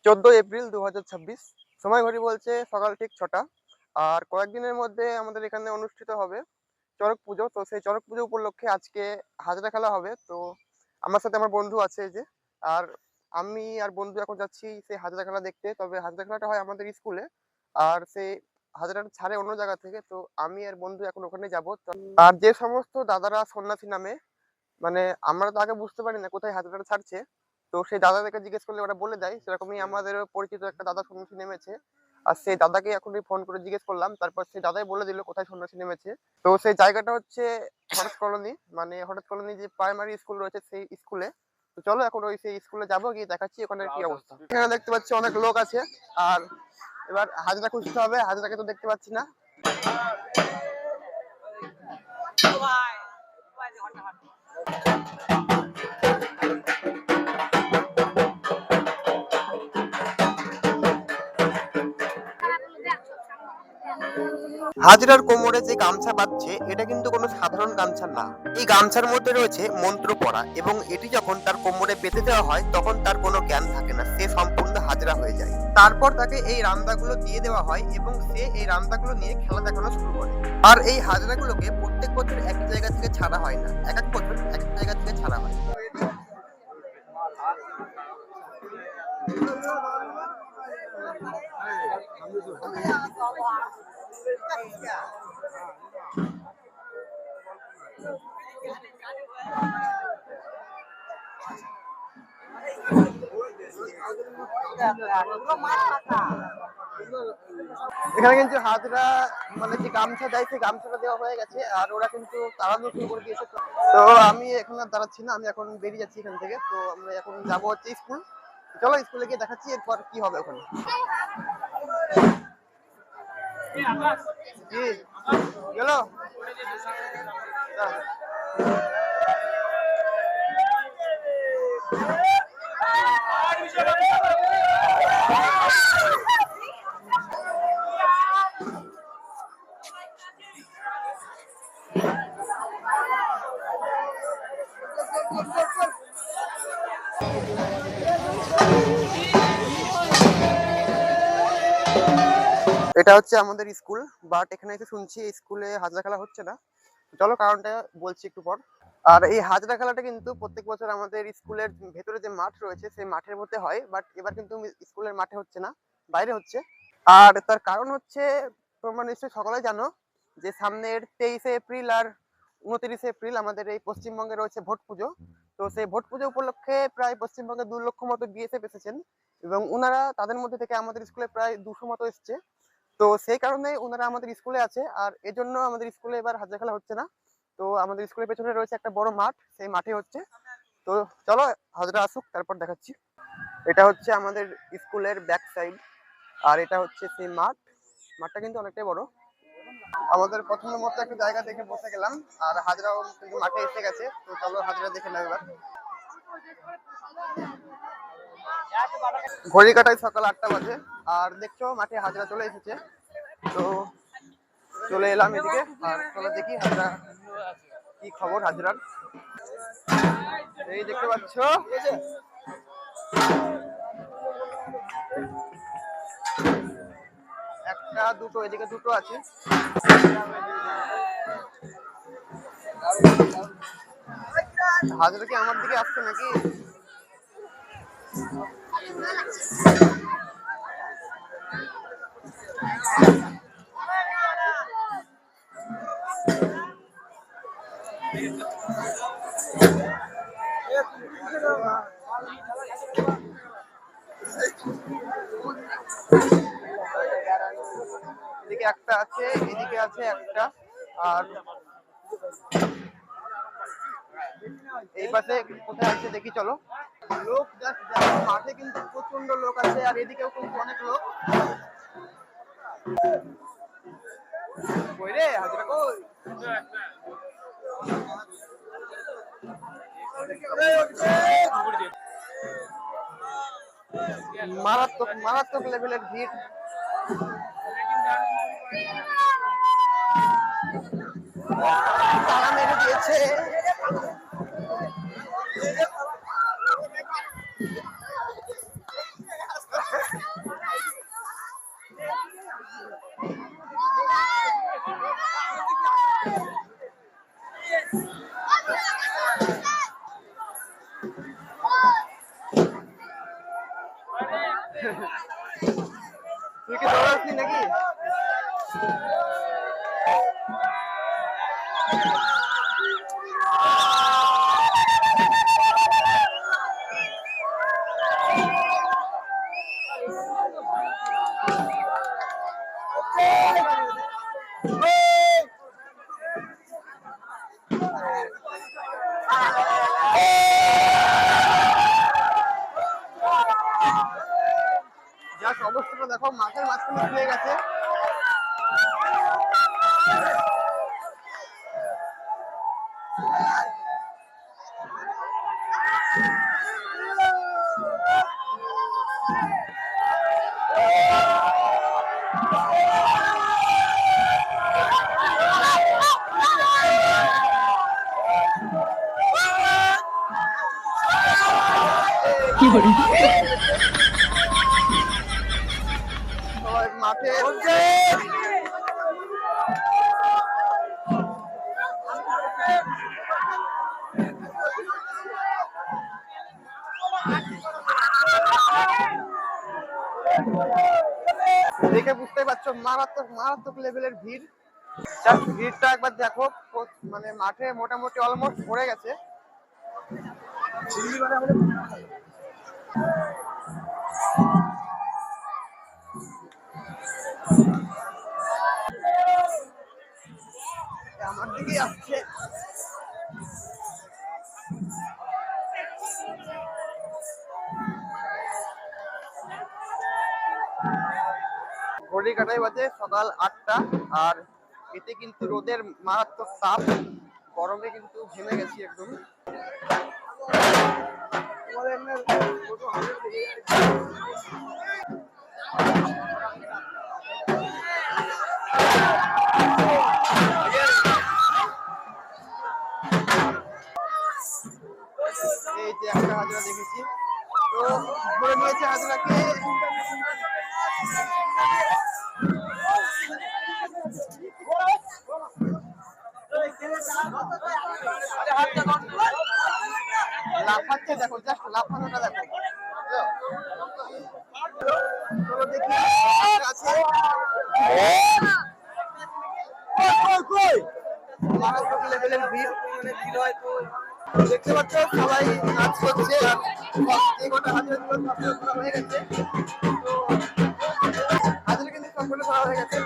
14 April 2026। সময় ঘড়ি বলছে সকাল ঠিক 6টা। আর কয়েকদিনের মধ্যে আমাদের এখানে অনুষ্ঠিত হবে চড়ক পুজো। তো সেই চড়ক পুজো উপলক্ষে আজকে হাজরা খেলা হবে। তো আমার সাথে আমার বন্ধু আছে এই যে। আর আমি আর বন্ধু এখন যাচ্ছি সেই হাজরা খেলা দেখতে। তবে হাজরা খেলাটা হয় আমাদের স্কুলে। আর সেই হাজরাটা ছাড়ে অন্য জায়গা থেকে। তো আমি আর বন্ধু এখন ওখানে যাবো। আর যে সমস্ত দাদারা সন্ন্যাসী নামে, মানে আমরা তো আগে বুঝতে পারি না কোথায় হাজরাটা ছাড়ছে। তো সেই দাদাদেরকে জিজ্ঞেস করলে ওরা বলে দেয়। সেরকমই আমাদেরও পরিচিত একটা দাদা সন্ন্যাসী নেমেছে। আর সেই দাদাকে এখনই ফোন করে জিজ্ঞেস করলাম। তারপর সেই দাদাই বলে দিল কোথায় সন্ন্যাসী নেমেছে। তো সেই জায়গাটা হচ্ছে হঠাৎ কলোনি, মানে হঠাৎ কলোনি যে প্রাইমারি স্কুল রয়েছে সেই স্কুলে। তো চলো এখন ওই সেই স্কুলে যাবো, গিয়ে দেখাচ্ছি ওখানে কি অবস্থা। এখানে দেখতে পাচ্ছি অনেক লোক আছে। আর এবার হাজরা খুঁজতে হবে, হাজরাকে তো দেখতে পাচ্ছি না। হাজরার কোমরে যে গামছা বাঁধছে এটা কিন্তু কোনো সাধারণ গামছা না। এই গামছার মধ্যে রয়েছে মন্ত্র পড়া, এবং এটি যখন তার কোমরে বেঁধে দেওয়া হয় তখন তার কোনো জ্ঞান থাকে না, সে সম্পূর্ণ হাজরা হয়ে যায়। তারপর তাকে এই রামদাগুলো দিয়ে দেওয়া হয় এবং সে এই রামদাগুলো নিয়ে খেলা দেখানো শুরু করে। আর এই হাজরাগুলোকে প্রত্যেক বছর এক জায়গা থেকে ছাড়া হয় না, এক এক বছর এক এক জায়গা থেকে ছাড়া হয়। এখানে কিন্তু হাজরা মানে যে গামছা দেয় সেই গামছাটা দেওয়া হয়ে গেছে। আর ওরা কিন্তু তাড়ানো শুরু করে দিয়েছে। তো আমি এখন আর দাঁড়াচ্ছি না, আমি এখন বেরিয়ে যাচ্ছি এখান থেকে। তো আমরা এখন যাবো হচ্ছে স্কুল। চলো স্কুলে গিয়ে দেখাচ্ছি এরপর কি হবে ওখানে। কি গেল? এটা হচ্ছে আমাদের স্কুল, বাট এখানে এসে শুনছি এই স্কুলে হাজরা খেলা হচ্ছে না। চলো কারণটা বলছি একটু পর। আর এই হাজরা খেলাটা কিন্তু প্রত্যেক বছর আমাদের স্কুলের ভেতরে যে মাঠ রয়েছে সেই মাঠের মধ্যে হয়, বাট এবার কিন্তু স্কুলের মাঠে হচ্ছে না, বাইরে হচ্ছে। আর তার কারণ হচ্ছে তোমরা নিশ্চয়ই সকলে জানো যে সামনের 23 এপ্রিল আর 29 এপ্রিল আমাদের এই পশ্চিমবঙ্গে রয়েছে ভোট পুজো। তো সেই ভোট পুজো উপলক্ষে প্রায় পশ্চিমবঙ্গে 2 লক্ষ মতো বিএসএফ এসেছেন, এবং ওনারা তাদের মধ্যে থেকে আমাদের স্কুলে প্রায় 200 মতো এসছে। তো সেই কারণে ওনারা আমাদের স্কুলে আছে, আর এজন্য আমাদের স্কুলে এবার হাজরা খেলা হচ্ছে না। তো আমাদের স্কুলের পেছনে রয়েছে একটা বড় মাঠ, সেই মাঠে হচ্ছে। তো চলো হাজরা আসুক তারপর দেখাচ্ছি। এটা হচ্ছে আমাদের স্কুলের ব্যাক সাইড, আর এটা হচ্ছে সেই মাঠ। মাঠটা কিন্তু অনেকটাই বড়। আমাদের পছন্দের মতো একটা জায়গা দেখে বসে গেলাম, আর হাজরাও কিন্তু মাঠে এসে গেছে। তো চলো হাজরা দেখে নাও এবার। ঘড়ি কাটায় সকাল 8টা বাজে, আর দেখছো মাঠে হাজরা চলে এসেছে। তো চলে এলাম এদিকে, আর চলো দেখি হাজরা কি খবর হাজরার। এই দেখতে পাচ্ছ একটা দুটো, এদিকে দুটো আছে। হাজরা কি আমার দিকে আসছে নাকি? এদিকে একটা আছে, এদিকে আছে একটা, আর এই পাশে কোথায় আছে দেখি চলো। লোক জাস্ট দেখো, মাঠে কিন্তু প্রচন্ড লোক আছে, আর এদিকেও কিন্তু অনেক লোক। কই রে হাজরা কই? মারাত্মক মারাত্মক লেভেলের ভিড়। তারা মেরে দিয়েছে। তুই কি দৌড়াসনি নাকি? জাস্ট অবস্থাটা দেখো, মাঠের মাঝখানে খুলে গেছে। সবাই মাঠে দেখে বুঝতে পারছো মারাত্মক মারাত্মক লেভেলের ভিড়। জাস্ট ভিড়টা একবার দেখো, মানে মাঠে মোটামুটি অলমোস্ট ভরে গেছে। আমার দিকে আসছে। ঘড়ি কাটাই বাজে সকাল 8টা। আর এতে কিন্তু রোদের মারাত্মক তাপ, গরমে কিন্তু ঘেমে গেছি একদম। এই যে একটা হাজরা দেখেছি, তো ধরে নিয়েছে হাজরাকে। লাফাচ্ছে দেখো, জাস্ট লাফানোটা দেখো। চলো দেখি আছে মারাত্মক লেভেলের ভিড়। দেখতে পাচ্ছ সবাই নাচ করছে, আর এই গোটা হাজার করা হয়ে গেছে। তো হাজার কিন্তু সম্পূর্ণ করা হয়ে গেছে।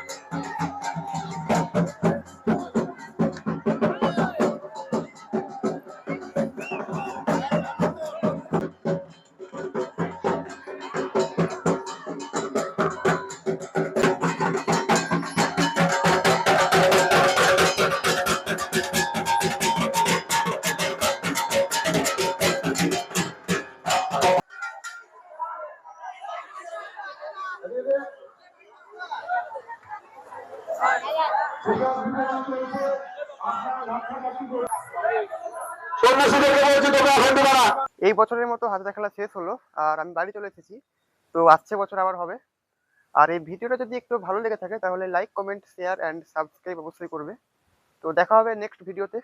এই বছরের মতো হাজরা খেলা শেষ হলো, আর আমি বাড়ি চলে এসেছি। তো আসছে বছর আবার হবে। আর এই ভিডিওটা যদি একটু ভালো লেগে থাকে তাহলে like, comment, share and subscribe অবশ্যই করবে। তো দেখা হবে নেক্সট ভিডিওতে।